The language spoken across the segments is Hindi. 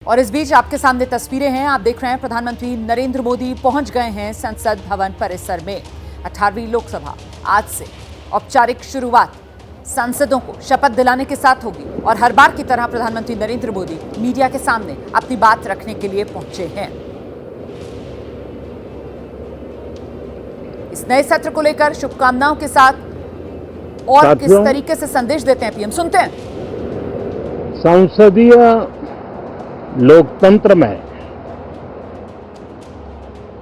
और इस बीच आपके सामने तस्वीरें हैं। आप देख रहे हैं प्रधानमंत्री नरेंद्र मोदी पहुंच गए हैं संसद भवन परिसर में। 18वीं लोकसभा आज से औपचारिक शुरुआत सांसदों को शपथ दिलाने के साथ होगी और हर बार की तरह प्रधानमंत्री नरेंद्र मोदी मीडिया के सामने अपनी बात रखने के लिए पहुंचे हैं। इस नए सत्र को लेकर शुभकामनाओं के साथ और किस तरीके से संदेश देते हैं पीएम, सुनते हैं। संसदीय लोकतंत्र में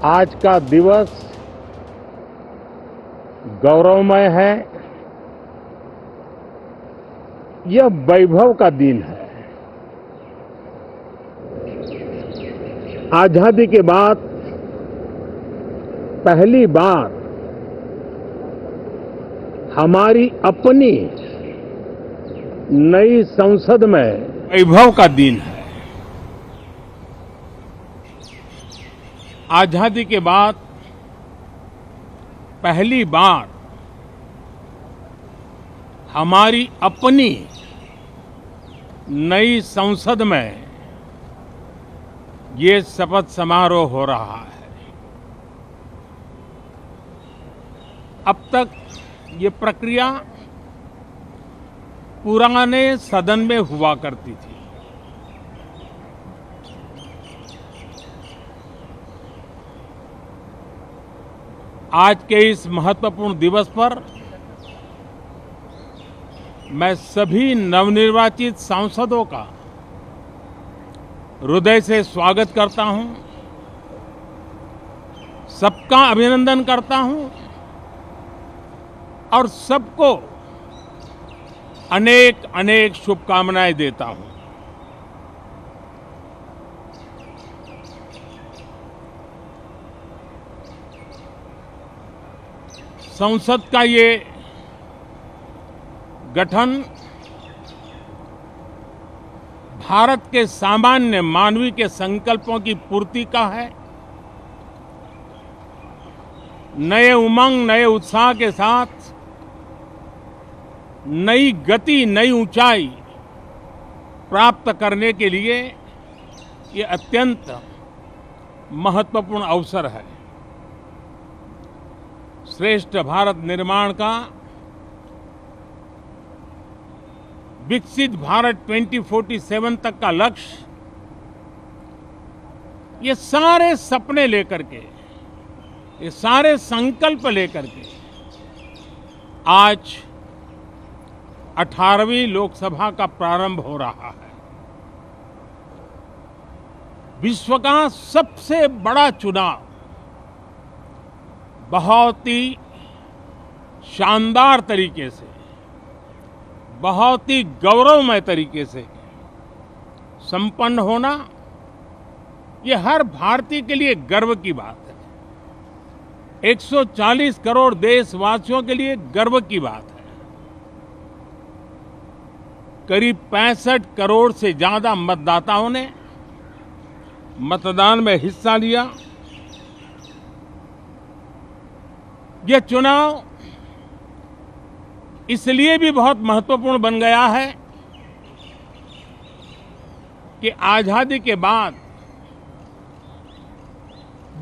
आज का दिवस गौरवमय है। यह वैभव का दिन है। आजादी के बाद पहली बार हमारी अपनी नई संसद में वैभव का दिन है। आजादी के बाद पहली बार हमारी अपनी नई संसद में ये शपथ समारोह हो रहा है। अब तक ये प्रक्रिया पुराने सदन में हुआ करती थी। आज के इस महत्वपूर्ण दिवस पर मैं सभी नवनिर्वाचित सांसदों का हृदय से स्वागत करता हूं, सबका अभिनंदन करता हूं और सबको अनेक अनेक शुभकामनाएं देता हूं। संसद का ये गठन भारत के सामान्य मानवीय के संकल्पों की पूर्ति का है। नए उमंग, नए उत्साह के साथ नई गति, नई ऊंचाई प्राप्त करने के लिए ये अत्यंत महत्वपूर्ण अवसर है। श्रेष्ठ भारत निर्माण का, विकसित भारत 2047 तक का लक्ष्य, ये सारे सपने लेकर के, ये सारे संकल्प लेकर के आज 18वीं लोकसभा का प्रारंभ हो रहा है। विश्व का सबसे बड़ा चुनाव बहुत ही शानदार तरीके से, बहुत ही गौरवमय तरीके से संपन्न होना, ये हर भारतीय के लिए गर्व की बात है। 140 करोड़ देशवासियों के लिए गर्व की बात है। करीब 65 करोड़ से ज्यादा मतदाताओं ने मतदान में हिस्सा लिया। यह चुनाव इसलिए भी बहुत महत्वपूर्ण बन गया है कि आजादी के बाद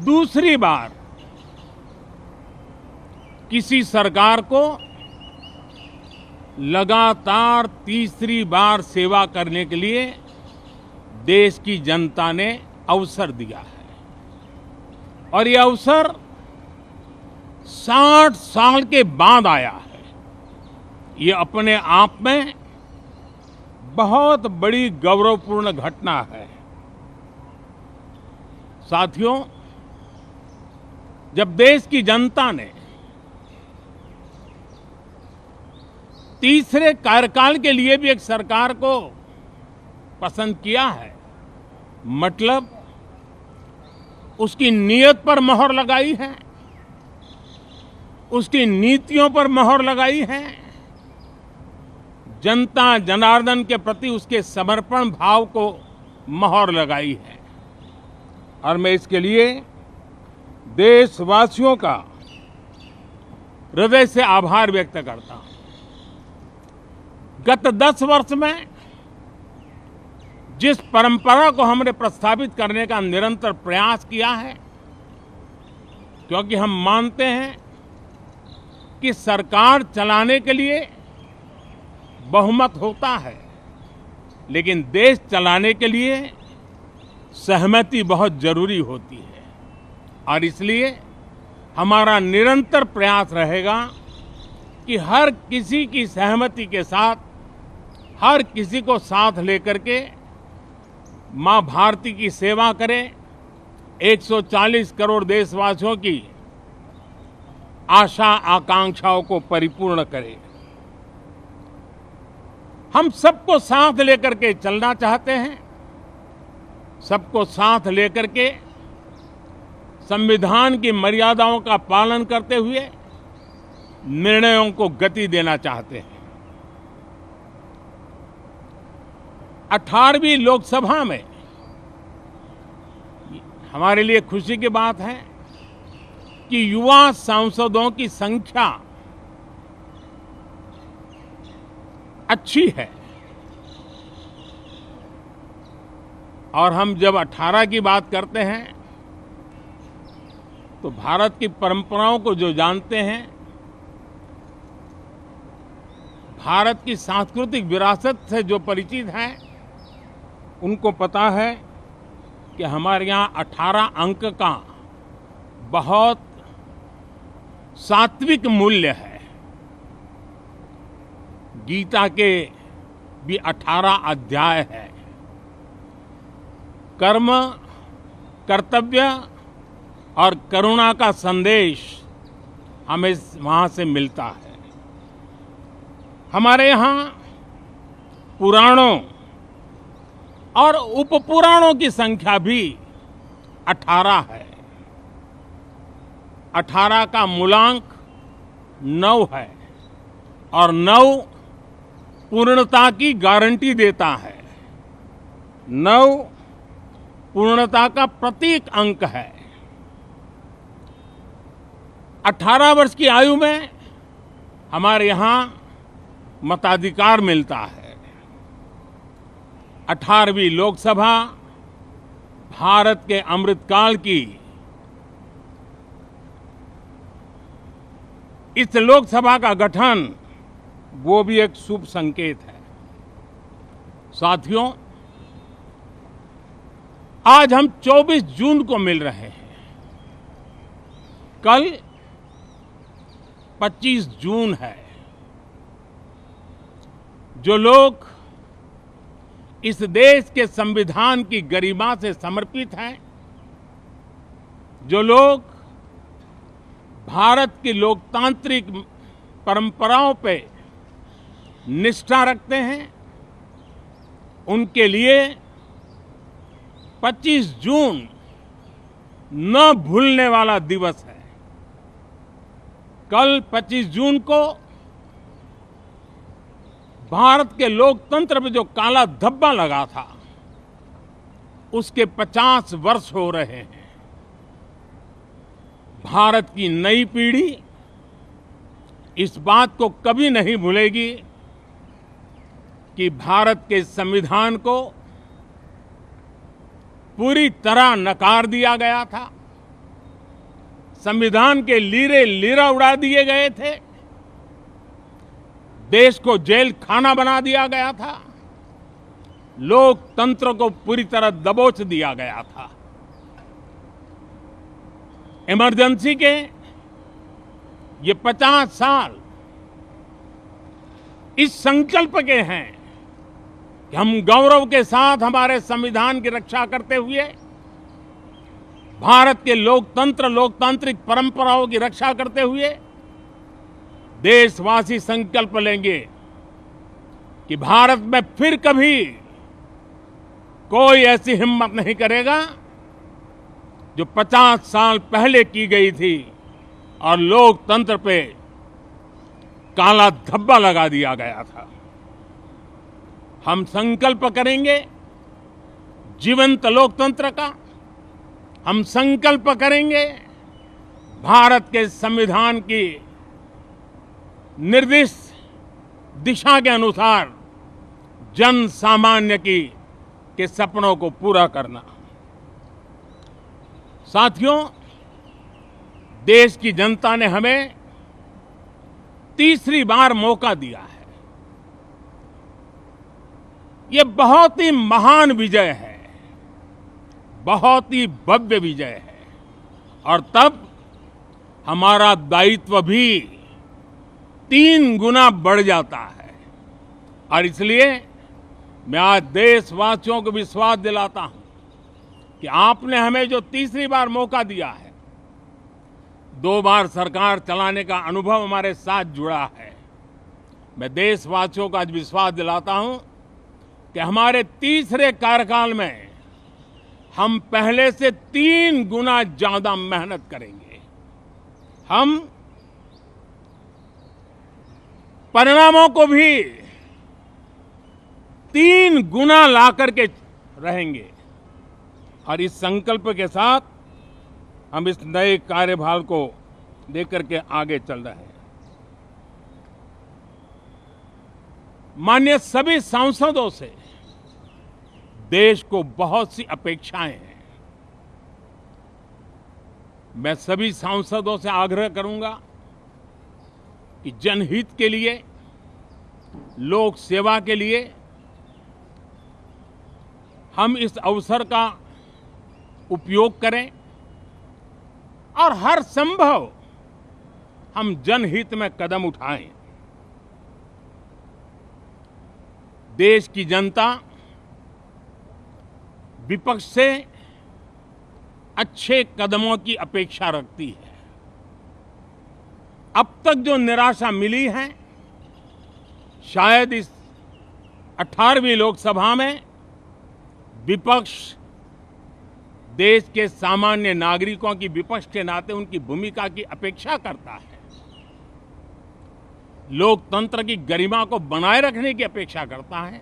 दूसरी बार किसी सरकार को लगातार तीसरी बार सेवा करने के लिए देश की जनता ने अवसर दिया है। और यह अवसर 60 साल के बाद आया है। ये अपने आप में बहुत बड़ी गौरवपूर्ण घटना है। साथियों, जब देश की जनता ने तीसरे कार्यकाल के लिए भी एक सरकार को पसंद किया है, मतलब उसकी नीयत पर मोहर लगाई है, उसकी नीतियों पर मोहर लगाई है, जनता जनार्दन के प्रति उसके समर्पण भाव को मोहर लगाई है। और मैं इसके लिए देशवासियों का हृदय से आभार व्यक्त करता हूं। गत 10 वर्ष में जिस परंपरा को हमने प्रस्थापित करने का निरंतर प्रयास किया है, क्योंकि हम मानते हैं कि सरकार चलाने के लिए बहुमत होता है, लेकिन देश चलाने के लिए सहमति बहुत जरूरी होती है। और इसलिए हमारा निरंतर प्रयास रहेगा कि हर किसी की सहमति के साथ, हर किसी को साथ लेकर के मां भारती की सेवा करें, 140 करोड़ देशवासियों की आशा आकांक्षाओं को परिपूर्ण करें। हम सबको साथ लेकर के चलना चाहते हैं, सबको साथ लेकर के संविधान की मर्यादाओं का पालन करते हुए निर्णयों को गति देना चाहते हैं। 18वीं लोकसभा में हमारे लिए खुशी की बात है कि युवा सांसदों की संख्या अच्छी है। और हम जब 18 की बात करते हैं तो भारत की परंपराओं को जो जानते हैं, भारत की सांस्कृतिक विरासत से जो परिचित हैं, उनको पता है कि हमारे यहाँ 18 अंक का बहुत सात्विक मूल्य है। गीता के भी 18 अध्याय है। कर्म, कर्तव्य और करुणा का संदेश हमें वहां से मिलता है। हमारे यहाँ पुराणों और उपपुराणों की संख्या भी 18 है। 18 का मूलांक 9 है और 9 पूर्णता की गारंटी देता है। 9 पूर्णता का प्रतीक अंक है। 18 वर्ष की आयु में हमारे यहाँ मताधिकार मिलता है। 18वीं लोकसभा भारत के अमृतकाल की इस लोकसभा का गठन वो भी एक शुभ संकेत है। साथियों, आज हम 24 जून को मिल रहे हैं। कल 25 जून है। जो लोग इस देश के संविधान की गरिमा से समर्पित हैं, जो लोग भारत की लोकतांत्रिक परंपराओं पे निष्ठा रखते हैं, उनके लिए 25 जून न भूलने वाला दिवस है। कल 25 जून को भारत के लोकतंत्र में जो काला धब्बा लगा था, उसके 50 वर्ष हो रहे हैं। भारत की नई पीढ़ी इस बात को कभी नहीं भूलेगी कि भारत के संविधान को पूरी तरह नकार दिया गया था। संविधान के लीरे लीरा उड़ा दिए गए थे। देश को जेल खाना बना दिया गया था। लोकतंत्र को पूरी तरह दबोच दिया गया था। इमरजेंसी के ये 50 साल इस संकल्प के हैं कि हम गौरव के साथ हमारे संविधान की रक्षा करते हुए भारत के लोकतंत्र, लोकतांत्रिक परंपराओं की रक्षा करते हुए देशवासी संकल्प लेंगे कि भारत में फिर कभी कोई ऐसी हिम्मत नहीं करेगा जो 50 साल पहले की गई थी और लोकतंत्र पे काला धब्बा लगा दिया गया था। हम संकल्प करेंगे जीवंत लोकतंत्र का। हम संकल्प करेंगे भारत के संविधान की निर्दिष्ट दिशा के अनुसार जन सामान्य की के सपनों को पूरा करना। साथियों, देश की जनता ने हमें तीसरी बार मौका दिया है। ये बहुत ही महान विजय है, बहुत ही भव्य विजय है, और तब हमारा दायित्व भी 3 गुना बढ़ जाता है। और इसलिए मैं आज देशवासियों को विश्वास दिलाता हूं कि आपने हमें जो तीसरी बार मौका दिया है, 2 बार सरकार चलाने का अनुभव हमारे साथ जुड़ा है। मैं देशवासियों को आज विश्वास दिलाता हूं कि हमारे तीसरे कार्यकाल में हम पहले से 3 गुना ज्यादा मेहनत करेंगे। हम परिणामों को भी 3 गुना ला करके रहेंगे। और इस संकल्प के साथ हम इस नए कार्यभार को लेकर के आगे चल रहे हैं। माननीय सभी सांसदों से देश को बहुत सी अपेक्षाएं हैं। मैं सभी सांसदों से आग्रह करूंगा कि जनहित के लिए, लोक सेवा के लिए हम इस अवसर का उपयोग करें और हर संभव हम जनहित में कदम उठाएं। देश की जनता विपक्ष से अच्छे कदमों की अपेक्षा रखती है। अब तक जो निराशा मिली है, शायद इस 18वीं लोकसभा में विपक्ष देश के सामान्य नागरिकों की विपक्ष के नाते उनकी भूमिका की अपेक्षा करता है, लोकतंत्र की गरिमा को बनाए रखने की अपेक्षा करता है।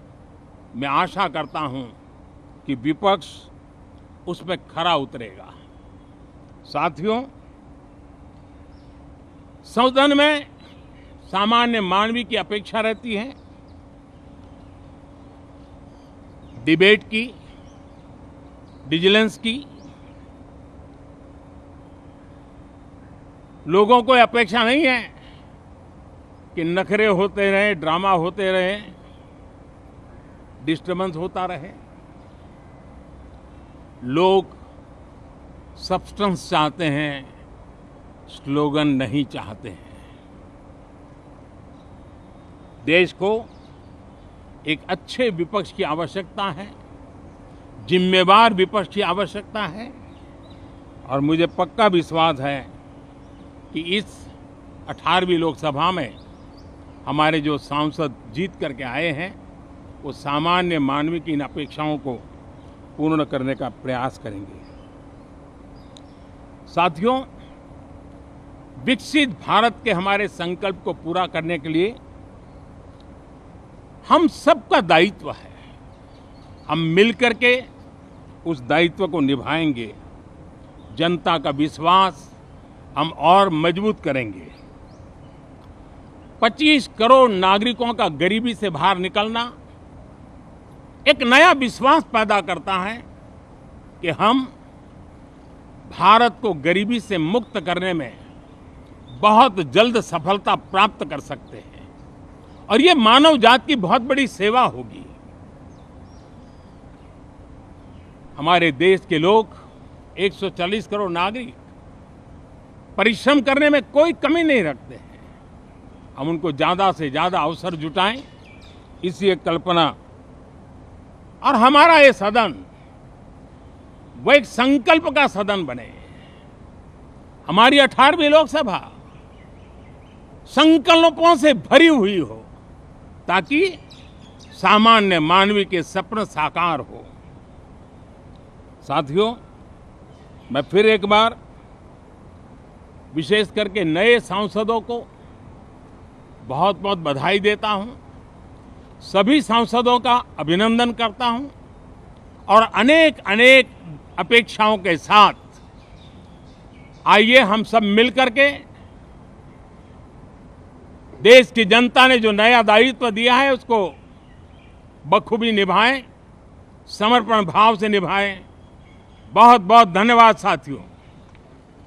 मैं आशा करता हूं कि विपक्ष उसमें खरा उतरेगा। साथियों, सदन में सामान्य मानवीय की अपेक्षा रहती है डिबेट की, विजिलेंस की। लोगों को अपेक्षा नहीं है कि नखरे होते रहे, ड्रामा होते रहे, डिस्टर्बेंस होता रहे। लोग सब्सटेंस चाहते हैं, स्लोगन नहीं चाहते हैं। देश को एक अच्छे विपक्ष की आवश्यकता है, जिम्मेवार विपक्ष की आवश्यकता है। और मुझे पक्का विश्वास है कि इस 18वीं लोकसभा में हमारे जो सांसद जीत करके आए हैं, वो सामान्य मानवीय की इन अपेक्षाओं को पूर्ण करने का प्रयास करेंगे। साथियों, विकसित भारत के हमारे संकल्प को पूरा करने के लिए हम सबका दायित्व है। हम मिलकर के उस दायित्व को निभाएंगे। जनता का विश्वास हम और मजबूत करेंगे। 25 करोड़ नागरिकों का गरीबी से बाहर निकलना एक नया विश्वास पैदा करता है कि हम भारत को गरीबी से मुक्त करने में बहुत जल्द सफलता प्राप्त कर सकते हैं। और ये मानव जाति की बहुत बड़ी सेवा होगी। हमारे देश के लोग 140 करोड़ नागरिक परिश्रम करने में कोई कमी नहीं रखते हैं। हम उनको ज्यादा से ज्यादा अवसर जुटाएं, इसी एक कल्पना। और हमारा ये सदन वो एक संकल्प का सदन बने। हमारी 18वीं लोकसभा संकल्पों से भरी हुई हो, ताकि सामान्य मानवीय के सपने साकार हो। साथियों, मैं फिर एक बार विशेष करके नए सांसदों को बहुत बहुत बधाई देता हूं। सभी सांसदों का अभिनंदन करता हूं और अनेक अनेक अपेक्षाओं के साथ आइए हम सब मिलकर के देश की जनता ने जो नया दायित्व दिया है उसको बखूबी निभाएं समर्पण भाव से निभाएं। बहुत बहुत धन्यवाद साथियों।